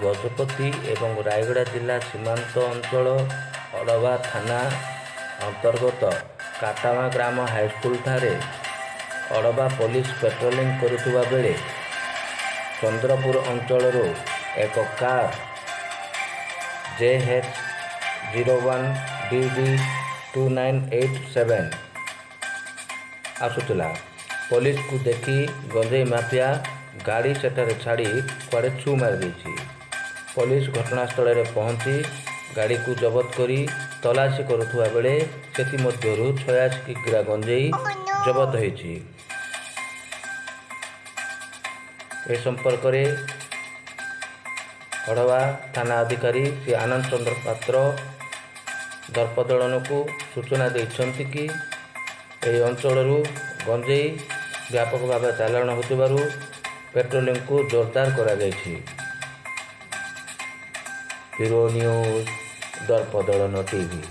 ଗଜପତି ଏବଂ ରାୟଗଡ଼ା ଜିଲ୍ଲା ସୀମାନ୍ତ ଅଞ୍ଚଳ ଅଡ଼ବା ଥାନା ଅନ୍ତର୍ଗତ କାଟାମା ଗ୍ରାମ ହାଇସ୍କୁଲଠାରେ ଅଡ଼ବା ପୋଲିସ ପେଟ୍ରୋଲିଂ କରୁଥିବା ବେଳେ ଚନ୍ଦ୍ରପୁର ଅଞ୍ଚଳରୁ ଏକ କାର୍ JH01DD2987 ଆସୁଥିଲା। ପୋଲିସକୁ ଦେଖି ଗଞ୍ଜେଇ ମାଫିଆ ଗାଡ଼ି ସେଠାରେ ଛାଡ଼ି କୁଆଡ଼େ ଛୁ ମାରିଦେଇଛି। ପୋଲିସ ଘଟଣାସ୍ଥଳରେ ପହଞ୍ଚି ଗାଡ଼ିକୁ ଜବତ କରି ତଲାସି କରୁଥିବା ବେଳେ ସେଥିମଧ୍ୟରୁ 86 କିଗ୍ରା ଗଞ୍ଜେଇ ଜବତ ହୋଇଛି। ଏ ସମ୍ପର୍କରେ ଅଡ଼ବା ଥାନା ଅଧିକାରୀ ଶ୍ରୀ ଆନନ୍ଦ ଚନ୍ଦ୍ର ପାତ୍ର ଦର୍ପଦଳନକୁ ସୂଚନା ଦେଇଛନ୍ତି କି ଏହି ଅଞ୍ଚଳରୁ ଗଞ୍ଜେଇ ବ୍ୟାପକ ଭାବେ ଚାଲାଣ ହେଉଥିବାରୁ ପେଟ୍ରୋଲିଂକୁ ଜୋରଦାର କରାଯାଇଛି। Bureau news Darpadalan TV.